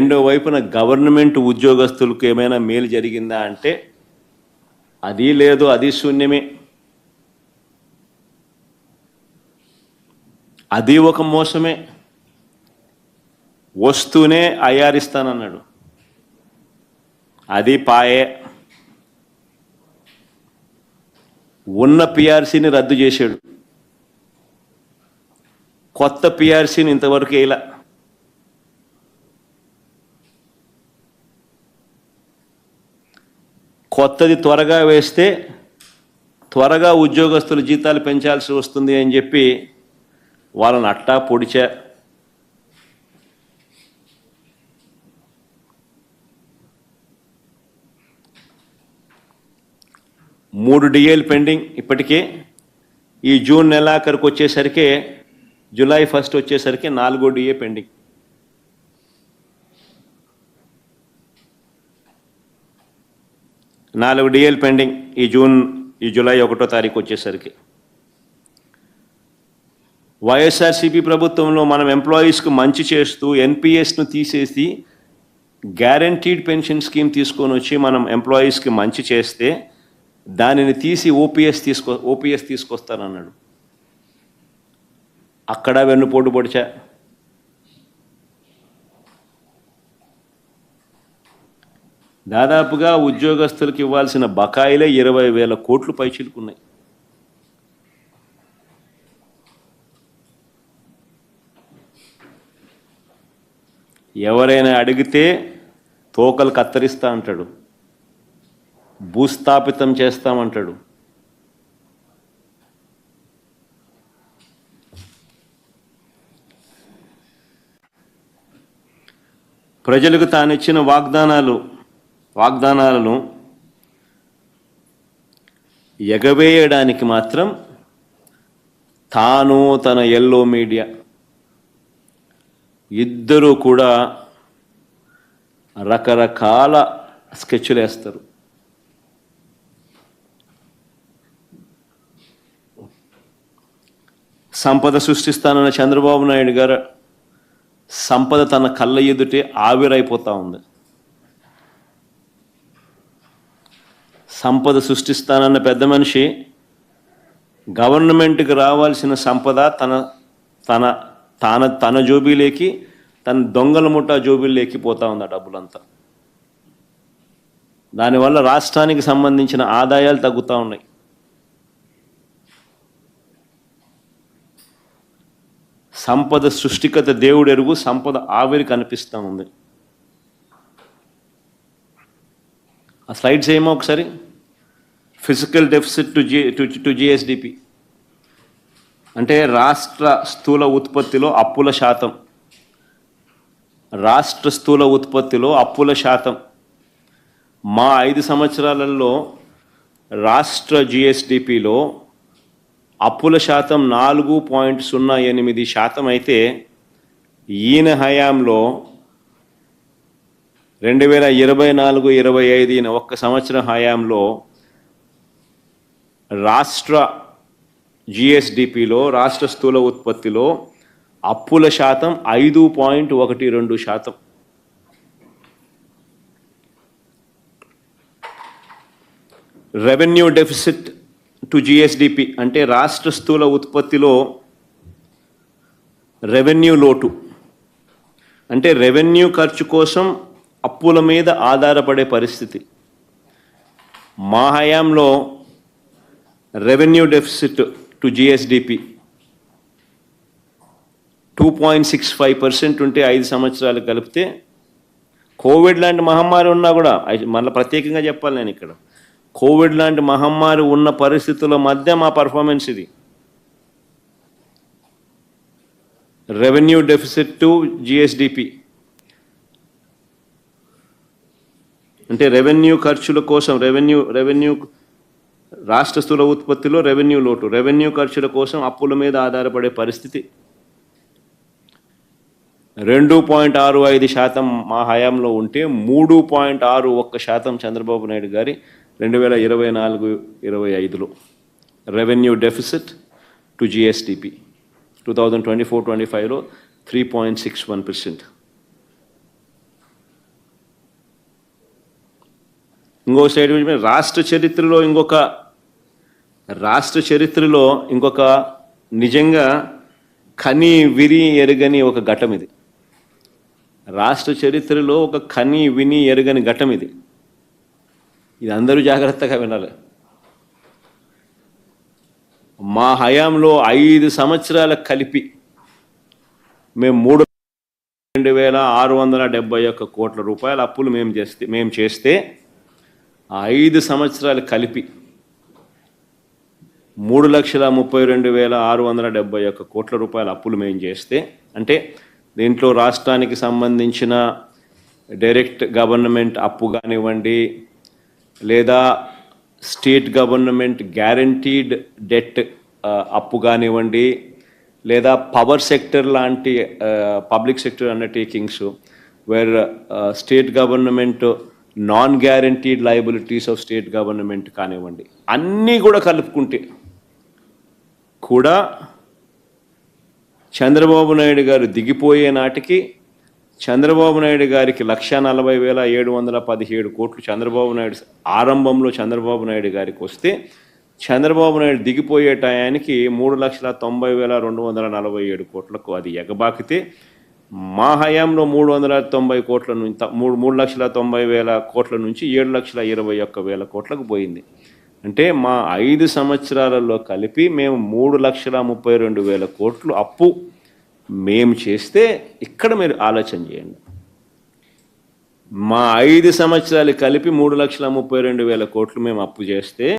రెండో వైపున గవర్నమెంట్ ఉద్యోగస్తులకు ఏమైనా మేలు జరిగిందా అంటే అది లేదు, అది శూన్యమే. అది ఒక మోసమే. వస్తూనే అయ్యారిస్తానన్నాడు, అది పాయే. ఉన్న పిఆర్సీని రద్దు చేశాడు, కొత్త పిఆర్సీని ఇంతవరకు వేయలా. కొత్తది త్వరగా వేస్తే త్వరగా ఉద్యోగస్తుల జీతాలు పెంచాల్సి వస్తుంది అని చెప్పి వాళ్ళని అట్టా పొడిచా. మూడు డిఏలు పెండింగ్ ఇప్పటికే. ఈ జూన్ నెలాఖరికి వచ్చేసరికి, జూలై 1 వచ్చేసరికి 4వ డిఏ పెండింగ్. నాలుగు డిఏలు పెండింగ్ ఈ జూలై 1వ తారీఖు వచ్చేసరికి. వైఎస్ఆర్సీపీ ప్రభుత్వంలో మనం ఎంప్లాయీస్కు మంచి చేస్తూ ఎన్పిఎస్ను తీసేసి గ్యారంటీడ్ పెన్షన్ స్కీమ్ తీసుకొని వచ్చి మనం ఎంప్లాయీస్కి మంచి చేస్తే దానిని తీసి ఓపీఎస్ తీసుకొస్తానన్నాడు. అక్కడ వెన్నుపోటు పొడిచా. దాదాపుగా ఉద్యోగస్తులకు ఇవ్వాల్సిన బకాయిలే 20,000 కోట్లు పైచిలుకున్నాయి. ఎవరైనా అడిగితే తోకలు కత్తరిస్తా అంటాడు, భూస్థాపితం చేస్తామంటాడు. ప్రజలకు తానిచ్చిన వాగ్దానాలను ఎగవేయడానికి మాత్రం తాను తన ఎల్లో మీడియా ఇద్దరూ కూడా రకరకాల స్కెచ్లు వేస్తారు. సంపద సృష్టిస్తానన్న చంద్రబాబు నాయుడు గారు సంపద తన కళ్ళ ఎదుటే ఆవిరైపోతూ ఉంది. సంపద సృష్టిస్తానన్న పెద్ద మనిషి గవర్నమెంట్కి రావాల్సిన సంపద తన జోబీలేకి, తన దొంగల ముఠా జోబీల్లోకి పోతా ఉంది ఆ డబ్బులంతా. దానివల్ల రాష్ట్రానికి సంబంధించిన ఆదాయాలు తగ్గుతూ ఉన్నాయి. సంపద సృష్టికత దేవుడు ఎరుగు, సంపద ఆవిరి కనిపిస్తూ ఉంది. ఆ స్లైడ్స్ ఏమో ఒకసారి. ఫిజికల్ డెఫిసిట్ టు జిఎస్డిపి అంటే రాష్ట్ర స్థూల ఉత్పత్తిలో అప్పుల శాతం. రాష్ట్ర స్థూల ఉత్పత్తిలో అప్పుల శాతం మా 5 సంవత్సరాలలో రాష్ట్ర జిఎస్డిపిలో అప్పుల శాతం 4.08% అయితే ఈయన హయాంలో 2024-25 ఈయన ఒక్క సంవత్సరం హయాంలో రాష్ట్ర జిఎస్డిపిలో, రాష్ట్ర స్థూల ఉత్పత్తిలో అప్పుల శాతం 5.12%. రెవెన్యూ డెఫిసిట్ టు జిఎస్డిపి అంటే రాష్ట్ర స్థూల ఉత్పత్తిలో రెవెన్యూ లోటు అంటే రెవెన్యూ ఖర్చు కోసం అప్పుల మీద ఆధారపడే పరిస్థితి. మా హయాంలో రెవెన్యూ డెఫిసిట్ టు జిఎస్డిపి 2.65% ఉంటే 5 సంవత్సరాలు కలిపితే, కోవిడ్ లాంటి మహమ్మారి ఉన్నా కూడా, మళ్ళీ ప్రత్యేకంగా చెప్పాలి నేను ఇక్కడ, కోవిడ్ లాంటి మహమ్మారి ఉన్న పరిస్థితుల మధ్య మా పర్ఫార్మెన్స్ ఇది. రెవెన్యూ డెఫిసిట్ టు జిఎస్డిపి అంటే రెవెన్యూ ఖర్చుల కోసం, రెవెన్యూ రాష్ట్ర స్థూల ఉత్పత్తిలో రెవెన్యూ లోటు, రెవెన్యూ ఖర్చుల కోసం అప్పుల మీద ఆధారపడే పరిస్థితి. 2.65% మా హయాంలో ఉంటే 3.61% చంద్రబాబు నాయుడు గారి 2024-25లో రెవెన్యూ డెఫిసిట్ టు జిఎస్డిపి. 2024-25లో 3.61%. ఇంకో సైడ్ రాష్ట్ర చరిత్రలో ఇంకొక నిజంగా కని విని ఎరగని ఒక ఘట్టం ఇది. రాష్ట్ర చరిత్రలో ఒక కని విని ఎరగని ఘట్టం ఇది. ఇది అందరూ జాగ్రత్తగా వినాలి. మా హయాంలో 5 సంవత్సరాల కలిపి మేము 3,2,671 కోట్ల రూపాయల అప్పులు మేము చేస్తే 5 సంవత్సరాలు కలిపి 3,32,671 కోట్ల రూపాయల అప్పులు మేము చేస్తే, అంటే దీంట్లో రాష్ట్రానికి సంబంధించిన డైరెక్ట్ గవర్నమెంట్ అప్పు కానివ్వండి, లేదా స్టేట్ గవర్నమెంట్ గ్యారంటీడ్ డెట్ అప్పు కానివ్వండి, లేదా పవర్ సెక్టర్ లాంటి public sector undertakings wear state government non guaranteed liabilities of state government కానివ్వండి, అన్నీ కూడా కలుపుకుంటే కూడా చంద్రబాబు నాయుడు గారు దిగిపోయే నాటికి చంద్రబాబు నాయుడు గారికి 1,40,717 కోట్లు చంద్రబాబు నాయుడు ఆరంభంలో చంద్రబాబు నాయుడు గారికి వస్తే, చంద్రబాబు నాయుడు దిగిపోయే టయానికి 3,90,247 కోట్లకు అది ఎగబాకితే, మా హయాంలో 390 కోట్ల నుంచి 3,90,000 కోట్ల నుంచి 7,21,000 కోట్లకు పోయింది. అంటే మా 5 సంవత్సరాలలో కలిపి మేము 3,32,000 కోట్లు అప్పు మేము చేస్తే, ఇక్కడ మీరు ఆలోచన చేయండి. మా 5 సంవత్సరాలు కలిపి 3,32,000 కోట్లు మేము అప్పు చేస్తే